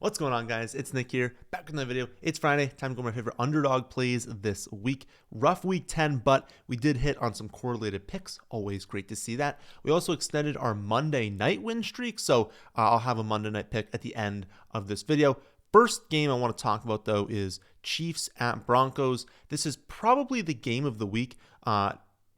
What's going on, guys? It's Nick here, back with another video. It's Friday, time to go over my favorite underdog plays this week. Rough week 10, but we did hit on some correlated picks. Always great to see that. We also extended our Monday night win streak, so I'll have a Monday night pick at the end of this video. First game I want to talk about, though, is Chiefs at Broncos. This is probably the game of the week,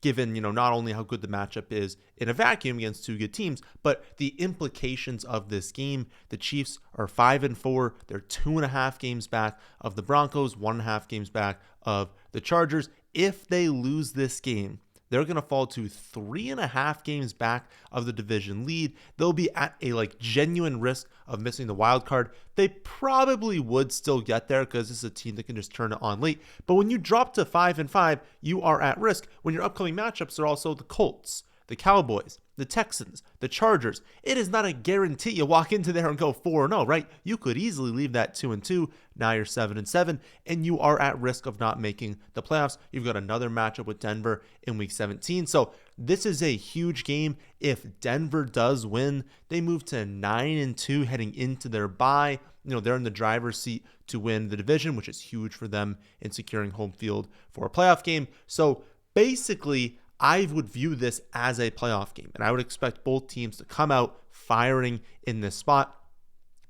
given, not only how good the matchup is in a vacuum against two good teams, but the implications of this game. The Chiefs are 5-4. They're 2.5 games back of the Broncos, 1.5 games back of the Chargers. If they lose this game, they're going to fall to 3.5 games back of the division lead. They'll be at a genuine risk of missing the wild card. They probably would still get there because this is a team that can just turn it on late. But when you drop to 5-5, you are at risk. When your upcoming matchups are also the Colts, the Cowboys, the Texans, the Chargers. It is not a guarantee you walk into there and go 4-0, right? You could easily leave that 2-2. Now you're 7-7, and you are at risk of not making the playoffs. You've got another matchup with Denver in week 17. So this is a huge game. If Denver does win, they move to 9-2 heading into their bye. They're in the driver's seat to win the division, which is huge for them in securing home field for a playoff game. So basically, I would view this as a playoff game, and I would expect both teams to come out firing in this spot.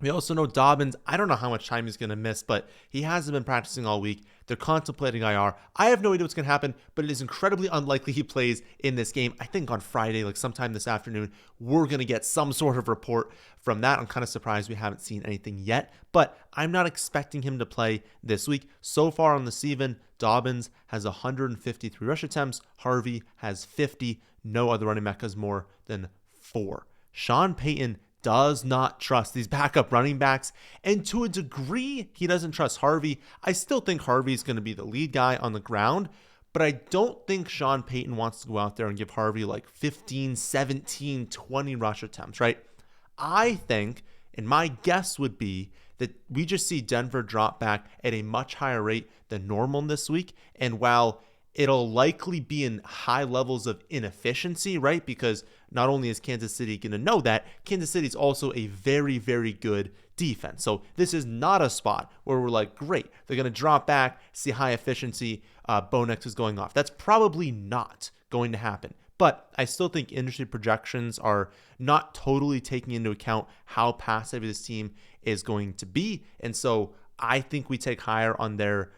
We also know Dobbins, I don't know how much time he's going to miss, but he hasn't been practicing all week. They're contemplating IR. I have no idea what's going to happen, but it is incredibly unlikely he plays in this game. I think on Friday, sometime this afternoon, we're going to get some sort of report from that. I'm kind of surprised we haven't seen anything yet, but I'm not expecting him to play this week. So far on the season, Dobbins has 153 rush attempts. Harvey has 50. No other running back has more than 4. Sean Payton does not trust these backup running backs, and to a degree, he doesn't trust Harvey. I still think Harvey's going to be the lead guy on the ground, but I don't think Sean Payton wants to go out there and give Harvey 15, 17, 20 rush attempts, right? I think, and my guess would be, that we just see Denver drop back at a much higher rate than normal this week, and while it'll likely be in high levels of inefficiency, right? Because not only is Kansas City going to know that, Kansas City is also a very, very good defense. So this is not a spot where we're great, they're going to drop back, see high efficiency, Bo Nix is going off. That's probably not going to happen. But I still think industry projections are not totally taking into account how pass heavy this team is going to be. And so I think we take higher on their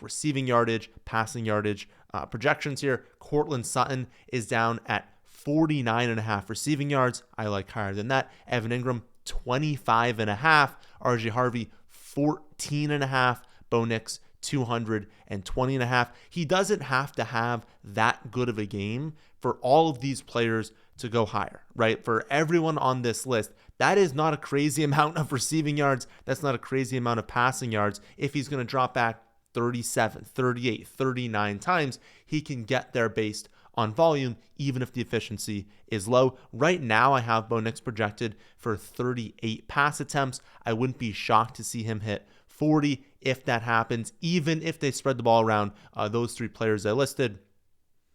receiving yardage, passing yardage projections here. Courtland Sutton is down at 49.5 receiving yards. I like higher than that. Evan Ingram, 25.5. RJ Harvey, 14.5. Bo Nix, 220.5. He doesn't have to have that good of a game for all of these players to go higher, right? For everyone on this list, that is not a crazy amount of receiving yards. That's not a crazy amount of passing yards. If he's going to drop back 37, 38, 39 times, he can get there based on volume, even if the efficiency is low. Right now, I have Bo Nix projected for 38 pass attempts. I wouldn't be shocked to see him hit 40 if that happens, even if they spread the ball around. Those three players I listed,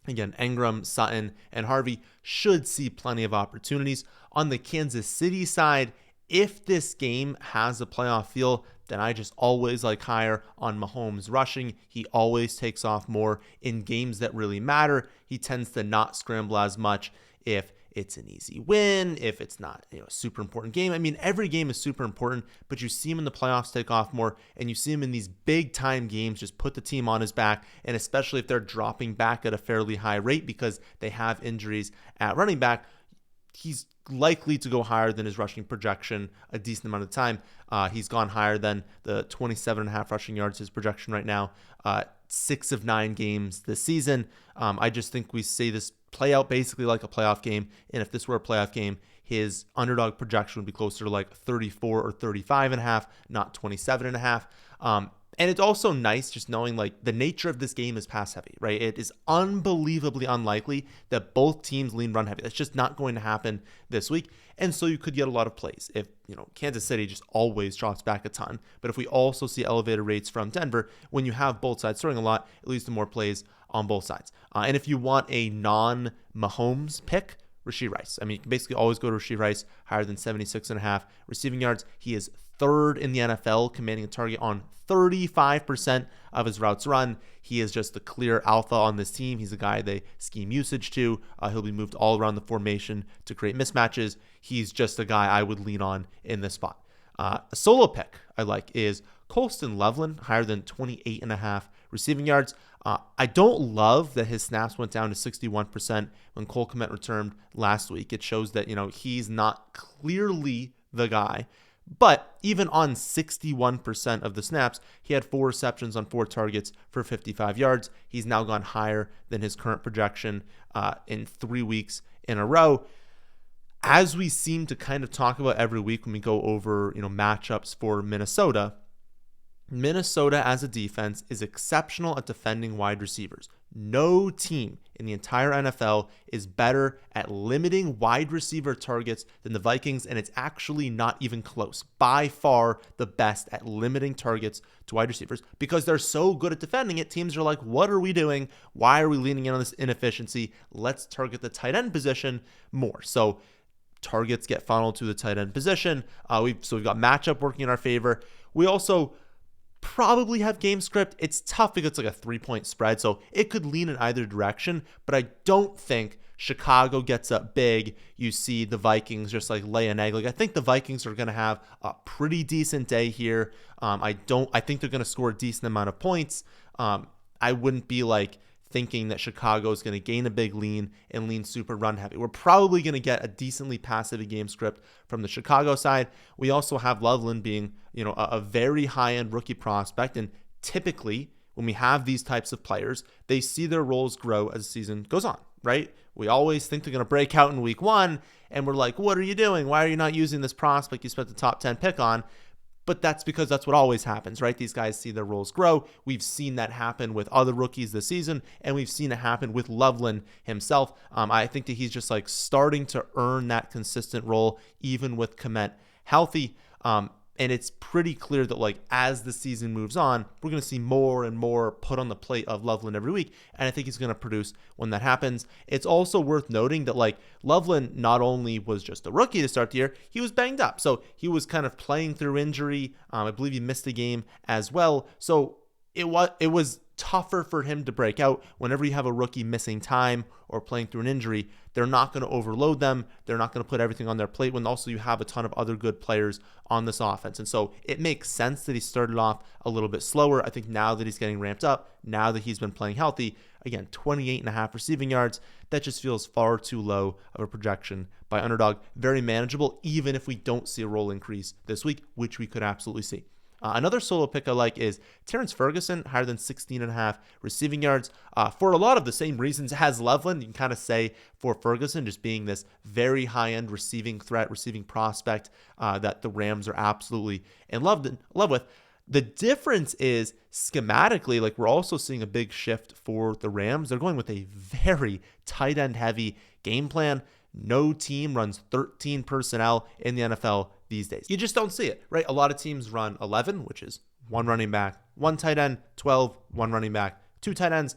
again, Ingram, Sutton, and Harvey, should see plenty of opportunities. On the Kansas City side, if this game has a playoff feel, then I just always like higher on Mahomes rushing. He always takes off more in games that really matter. He tends to not scramble as much if it's an easy win, if it's not a super important game. I mean, every game is super important, but you see him in the playoffs take off more, and you see him in these big time games just put the team on his back, and especially if they're dropping back at a fairly high rate because they have injuries at running back, he's likely to go higher than his rushing projection a decent amount of time. He's gone higher than the 27.5 rushing yards, his projection right now, 6 of 9 games this season. I just think we see this play out basically like a playoff game. And if this were a playoff game, his underdog projection would be closer to 34 or 35.5, not 27.5. And it's also nice just knowing the nature of this game is pass heavy, right? It is unbelievably unlikely that both teams lean run heavy. That's just not going to happen this week. And so you could get a lot of plays if, Kansas City just always drops back a ton. But if we also see elevated rates from Denver, when you have both sides throwing a lot, it leads to more plays on both sides. And if you want a non-Mahomes pick, Rashee Rice. I mean, you can basically always go to Rashee Rice, higher than 76.5 receiving yards. He is third in the NFL, commanding a target on 35% of his routes run. He is just the clear alpha on this team. He's a guy they scheme usage to. He'll be moved all around the formation to create mismatches. He's just a guy I would lean on in this spot. A solo pick I like is Colston Loveland, higher than 28.5 receiving yards. I don't love that his snaps went down to 61% when Cole Kmet returned last week. It shows that, he's not clearly the guy. But even on 61% of the snaps, he had 4 receptions on 4 targets for 55 yards. He's now gone higher than his current projection in 3 weeks in a row. As we seem to kind of talk about every week when we go over, matchups for Minnesota as a defense is exceptional at defending wide receivers. No team in the entire NFL is better at limiting wide receiver targets than the Vikings, and it's actually not even close. By far the best at limiting targets to wide receivers because they're so good at defending it. Teams are like, what are we doing? Why are we leaning in on this inefficiency? Let's target the tight end position more. So targets get funneled to the tight end position. We've got matchup working in our favor. We also probably have game script. It's tough because it's like a 3-point spread, so it could lean in either direction, but I don't think Chicago gets up big. You see the Vikings just like lay an egg. I think the Vikings are going to have a pretty decent day here. I think they're going to score a decent amount of points. I wouldn't be thinking that Chicago is going to gain a big lean and lean super run heavy. We're probably going to get a decently passive game script from the Chicago side. We also have Loveland being, a very high-end rookie prospect. And typically when we have these types of players, they see their roles grow as the season goes on, right? We always think they're going to break out in week 1. And we're like, what are you doing? Why are you not using this prospect you spent the top 10 pick on? But that's because that's what always happens, right? These guys see their roles grow. We've seen that happen with other rookies this season, and we've seen it happen with Loveland himself. I think that he's just starting to earn that consistent role, even with Kmet healthy. And it's pretty clear that as the season moves on, we're going to see more and more put on the plate of Loveland every week. And I think he's going to produce when that happens. It's also worth noting that Loveland not only was just a rookie to start the year, he was banged up. So he was kind of playing through injury. I believe he missed a game as well. So it was tougher for him to break out. Whenever you have a rookie missing time or playing through an injury, they're not going to overload them. They're not going to put everything on their plate when also you have a ton of other good players on this offense. And so it makes sense that he started off a little bit slower. I think now that he's getting ramped up, now that he's been playing healthy, again, 28.5 receiving yards, that just feels far too low of a projection by Underdog. Very manageable, even if we don't see a role increase this week, which we could absolutely see. Another solo pick I like is Terrance Ferguson, higher than 16.5 receiving yards. For a lot of the same reasons as Loveland, you can kind of say for Ferguson, just being this very high-end receiving threat, receiving prospect that the Rams are absolutely in love with. The difference is schematically, we're also seeing a big shift for the Rams. They're going with a very tight end heavy game plan. No team runs 13 personnel in the NFL these days. You just don't see it, right? A lot of teams run 11, which is 1 running back, 1 tight end, 12, 1 running back, 2 tight ends,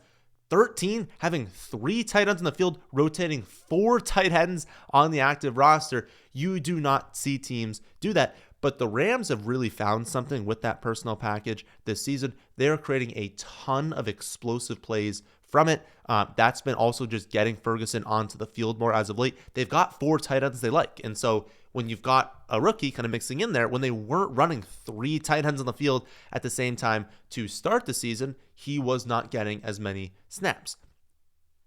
13 having 3 tight ends on the field, rotating 4 tight ends on the active roster. You do not see teams do that. But the Rams have really found something with that personnel package this season. They're creating a ton of explosive plays from it. That's been also just getting Ferguson onto the field more as of late. They've got 4 tight ends they like. And so when you've got a rookie kind of mixing in there, when they weren't running 3 tight ends on the field at the same time to start the season, he was not getting as many snaps.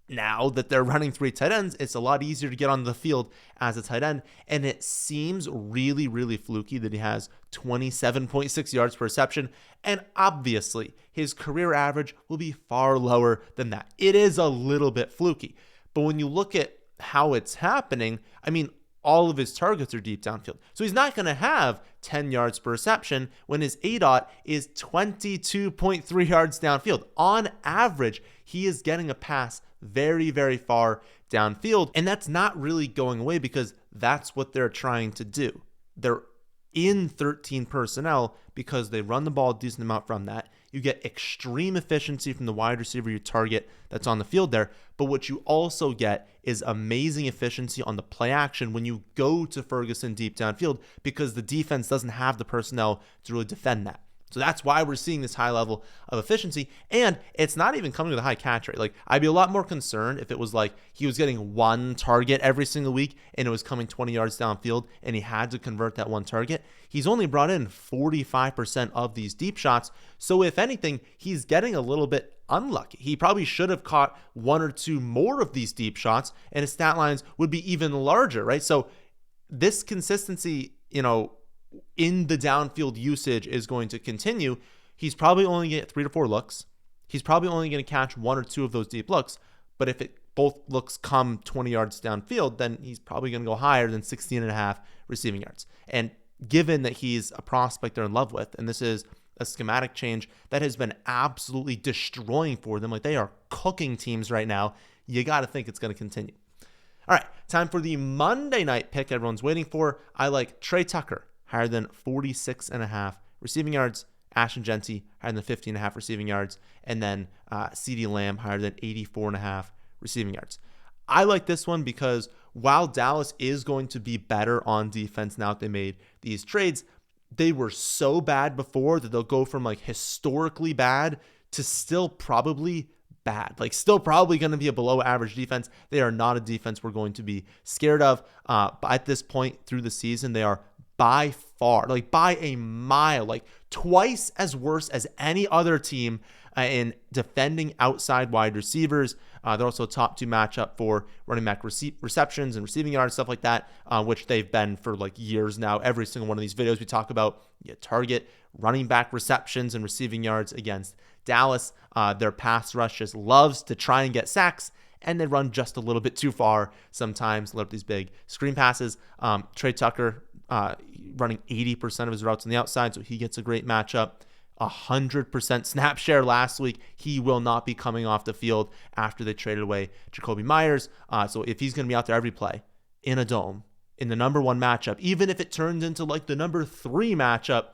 Now that they're running 3 tight ends, it's a lot easier to get on the field as a tight end. And it seems really, really fluky that he has 27.6 yards per reception. And obviously, his career average will be far lower than that. It is a little bit fluky. But when you look at how it's happening, all of his targets are deep downfield. So he's not going to have 10 yards per reception when his ADOT is 22.3 yards downfield. On average, he is getting a pass very, very far downfield. And that's not really going away because that's what they're trying to do. They're in 13 personnel because they run the ball a decent amount from that. You get extreme efficiency from the wide receiver you target that's on the field there. But what you also get is amazing efficiency on the play action when you go to Ferguson deep downfield, because the defense doesn't have the personnel to really defend that. So that's why we're seeing this high level of efficiency. And it's not even coming with a high catch rate. Like, I'd be a lot more concerned if it was like he was getting one target every single week and it was coming 20 yards downfield and he had to convert that one target. He's only brought in 45% of these deep shots. So if anything, he's getting a little bit unlucky. He probably should have caught one or two more of these deep shots and his stat lines would be even larger, right? So this consistency, in the downfield usage is going to continue. He's probably only going to get 3 to 4 looks. He's probably only going to catch 1 or 2 of those deep looks. But if both looks come 20 yards downfield, then he's probably going to go higher than 16.5 receiving yards. And given that he's a prospect they're in love with, and this is a schematic change that has been absolutely destroying for them, like they are cooking teams right now, you got to think it's going to continue. All right, time for the Monday night pick everyone's waiting for. I like Trey Tucker, higher than 46.5 receiving yards. Ashton Jeanty, higher than 15.5 receiving yards. And then CeeDee Lamb, higher than 84.5 receiving yards. I like this one because while Dallas is going to be better on defense now that they made these trades, they were so bad before that they'll go from like historically bad to still probably bad. Like still probably going to be a below average defense. They are not a defense we're going to be scared of. But at this point through the season, they are by far, like by a mile, like twice as worse as any other team in defending outside wide receivers. They're also a top 2 matchup for running back receptions and receiving yards, stuff like that, which they've been for like years now. Every single one of these videos we talk about, target running back receptions and receiving yards against Dallas. Their pass rush just loves to try and get sacks, and they run just a little bit too far sometimes, let up these big screen passes. Trey Tucker running 80% of his routes on the outside, so he gets a great matchup. 100% snap share last week. He will not be coming off the field after they traded away Jacoby Myers. So if he's going to be out there every play in a dome, in the number 1 matchup, even if it turns into like the number 3 matchup,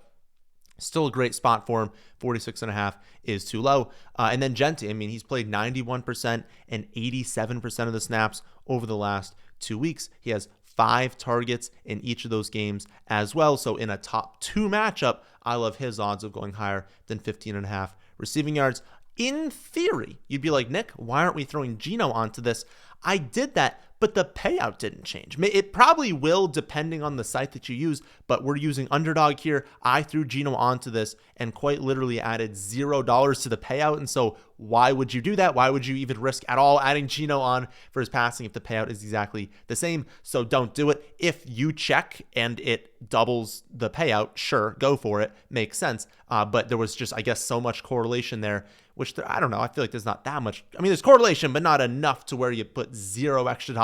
still a great spot for him. 46.5 is too low. And then Jeanty, he's played 91% and 87% of the snaps over the last 2 weeks. He has 5 targets in each of those games as well. So in a top 2 matchup, I love his odds of going higher than 15.5 receiving yards. In theory, you'd be like, Nick, why aren't we throwing Geno onto this? I did that, but the payout didn't change. It probably will depending on the site that you use, but we're using Underdog here. I threw Geno onto this and quite literally added $0 to the payout. And so why would you do that? Why would you even risk at all adding Geno on for his passing if the payout is exactly the same? So don't do it. If you check and it doubles the payout, sure, go for it. Makes sense. But there was just, I guess, so much correlation there, which I don't know. I feel like there's not that much. There's correlation, but not enough to where you put $0 extra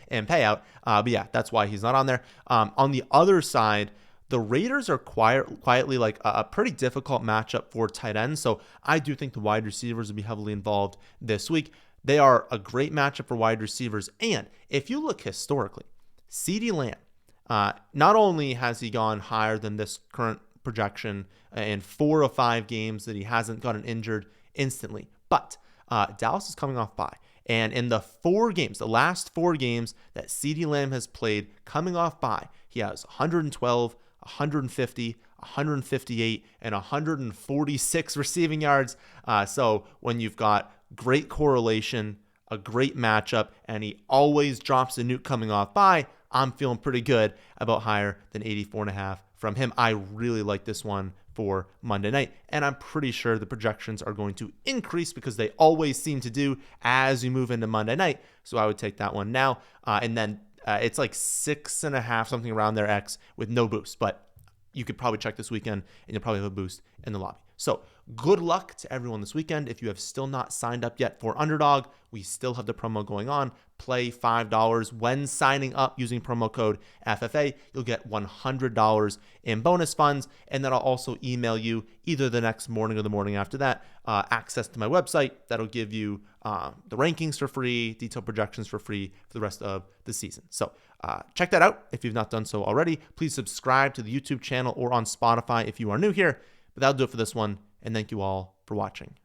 in payout. But yeah, that's why he's not on there. On the other side, the Raiders are quietly like a pretty difficult matchup for tight ends. So I do think the wide receivers will be heavily involved this week. They are a great matchup for wide receivers. And if you look historically, CeeDee Lamb, not only has he gone higher than this current projection in 4 of 5 games that he hasn't gotten injured instantly, but Dallas is coming off bye. And in the last 4 games that CeeDee Lamb has played coming off bye, he has 112, 150, 158, and 146 receiving yards. So when you've got great correlation, a great matchup, and he always drops a nuke coming off bye, I'm feeling pretty good about higher than 84.5 from him. I really like this one for Monday night, and I'm pretty sure the projections are going to increase because they always seem to do as you move into Monday night. So I would take that one now. And then it's like 6.5, something around there, X with no boost, but you could probably check this weekend and you'll probably have a boost in the lobby. So good luck to everyone this weekend. If you have still not signed up yet for Underdog, we still have the promo going on. Play $5 when signing up using promo code FFA. You'll get $100 in bonus funds, and then I'll also email you either the next morning or the morning after that access to my website. That'll give you the rankings for free, detailed projections for free for the rest of the season. So check that out if you've not done so already. Please subscribe to the YouTube channel or on Spotify if you are new here. But that'll do it for this one, and thank you all for watching.